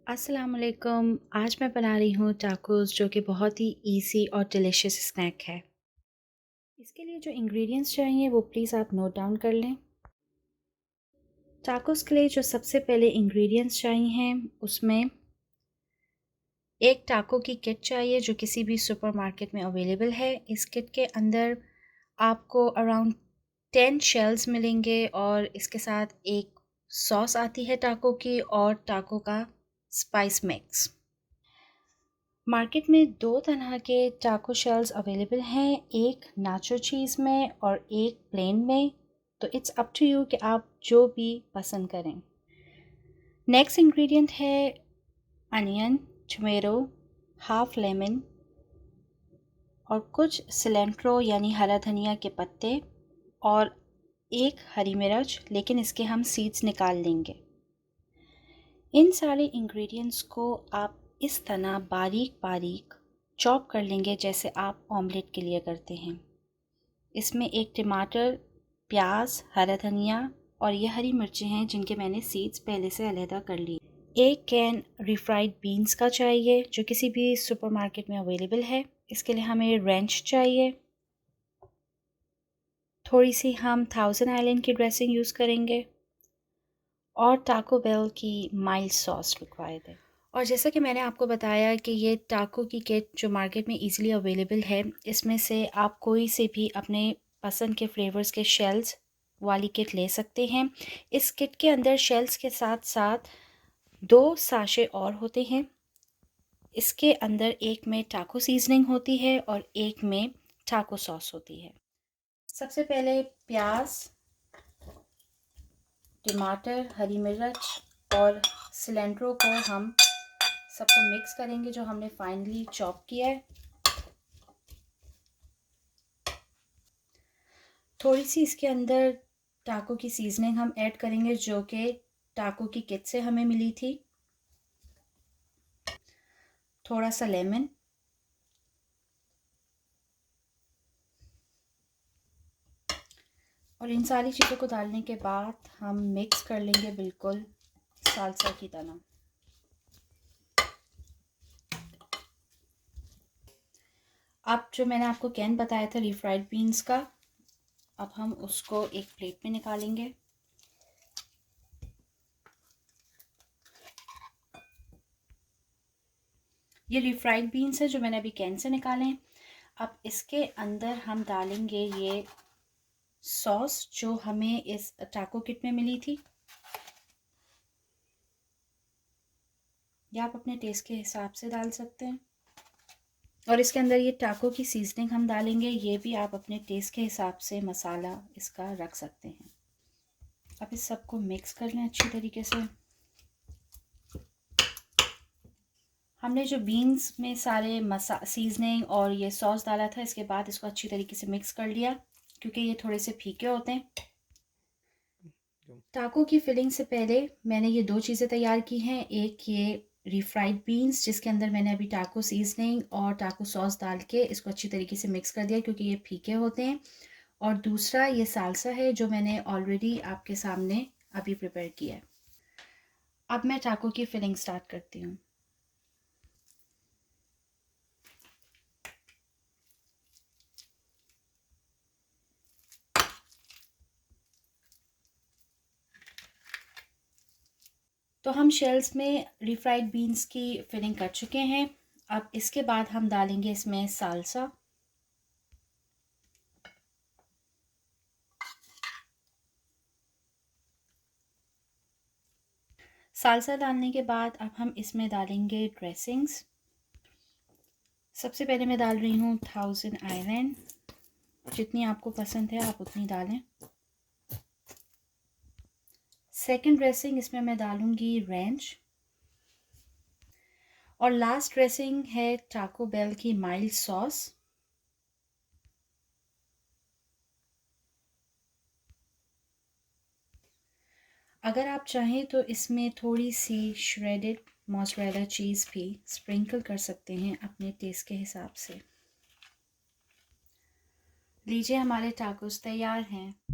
अस्सलाम वालेकुम। आज मैं बना रही हूँ टाकोस जो कि बहुत ही इजी और डिलीशियस स्नैक है। इसके लिए जो इंग्रेडिएंट्स चाहिए वो प्लीज़ आप नोट डाउन कर लें। टाकोस के लिए जो सबसे पहले इंग्रेडिएंट्स चाहिए उसमें एक टाको की किट चाहिए जो किसी भी सुपरमार्केट में अवेलेबल है। इस किट के अंदर आपको अराउंड 10 शेल्स मिलेंगे और इसके साथ एक सॉस आती है टाको की और टाको का स्पाइस मिक्स। मार्केट में दो तरह के टाको शेल्स अवेलेबल हैं, एक नाचो चीज़ में और एक प्लेन में। तो इट्स अप टू यू कि आप जो भी पसंद करें। नेक्स्ट इंग्रेडिएंट है अनियन, टोमेटो, हाफ लेमन और कुछ सिलेंट्रो यानी हरा धनिया के पत्ते और एक हरी मिर्च, लेकिन इसके हम सीड्स निकाल लेंगे। इन सारे इंग्रेडिएंट्स को आप इस तरह बारीक बारीक चॉप कर लेंगे जैसे आप ऑमलेट के लिए करते हैं। इसमें एक टमाटर, प्याज, हरा धनिया और ये हरी मिर्चें हैं जिनके मैंने सीड्स पहले से अलहदा कर ली। एक कैन रिफ्राइड बीन्स का चाहिए जो किसी भी सुपरमार्केट में अवेलेबल है। इसके लिए हमें रेंच चाहिए। थोड़ी सी हम थाउजेंड आइलैंड की ड्रेसिंग यूज़ करेंगे और टाको बेल की माइल्ड सॉस रिक्वायर्ड है। और जैसा कि मैंने आपको बताया कि ये टाको की किट जो मार्केट में इजीली अवेलेबल है, इसमें से आप कोई से भी अपने पसंद के फ्लेवर्स के शेल्स वाली किट ले सकते हैं। इस किट के अंदर शेल्स के साथ साथ दो साशे और होते हैं। इसके अंदर एक में टाको सीजनिंग होती है और एक में टाको सॉस होती है। सबसे पहले प्याज, टमाटर, हरी मिर्च और सिलेंट्रो को हम सबको मिक्स करेंगे जो हमने फाइनली चॉप किया है। थोड़ी सी इसके अंदर टाको की सीजनिंग हम ऐड करेंगे जो कि टाको की किट से हमें मिली थी। थोड़ा सा लेमन और इन सारी चीज़ों को डालने के बाद हम मिक्स कर लेंगे बिल्कुल सालसा की तरह। अब जो मैंने आपको कैन बताया था रिफ्राइड बीन्स का, अब हम उसको एक प्लेट में निकालेंगे। ये रिफ्राइड बीन्स है जो मैंने अभी कैन से निकाले हैं। अब इसके अंदर हम डालेंगे ये सॉस जो हमें इस टाको किट में मिली थी। या आप अपने टेस्ट के हिसाब से डाल सकते हैं। और इसके अंदर ये टाको की सीजनिंग हम डालेंगे, ये भी आप अपने टेस्ट के हिसाब से मसाला इसका रख सकते हैं। अब इस सबको मिक्स कर लें अच्छी तरीके से। हमने जो बीन्स में सारे सीजनिंग और ये सॉस डाला था, इसके बाद इसको अच्छी तरीके से मिक्स कर लिया क्योंकि ये थोड़े से फीके होते हैं। टाको की फिलिंग से पहले मैंने ये दो चीज़ें तैयार की हैं। एक ये रिफ्राइड बीन्स जिसके अंदर मैंने अभी टाको सीजनिंग और टाको सॉस डाल के इसको अच्छी तरीके से मिक्स कर दिया क्योंकि ये फीके होते हैं। और दूसरा ये सालसा है जो मैंने ऑलरेडी आपके सामने अभी प्रिपेयर किया है। अब मैं टाको की फिलिंग स्टार्ट करती हूँ। तो हम शेल्स में रिफ्राइड बीन्स की फिलिंग कर चुके हैं। अब इसके बाद हम डालेंगे इसमें सालसा। सालसा डालने के बाद अब हम इसमें डालेंगे ड्रेसिंग्स। सबसे पहले मैं डाल रही हूँ थाउजेंड आइलैंड, जितनी आपको पसंद है आप उतनी डालें। सेकंड ड्रेसिंग इसमें मैं डालूंगी रेंच और लास्ट ड्रेसिंग है टाको बेल की माइल्ड सॉस। अगर आप चाहें तो इसमें थोड़ी सी श्रेडेड मोज़रेला चीज़ भी स्प्रिंकल कर सकते हैं अपने टेस्ट के हिसाब से। लीजिए हमारे टाकोस तैयार हैं।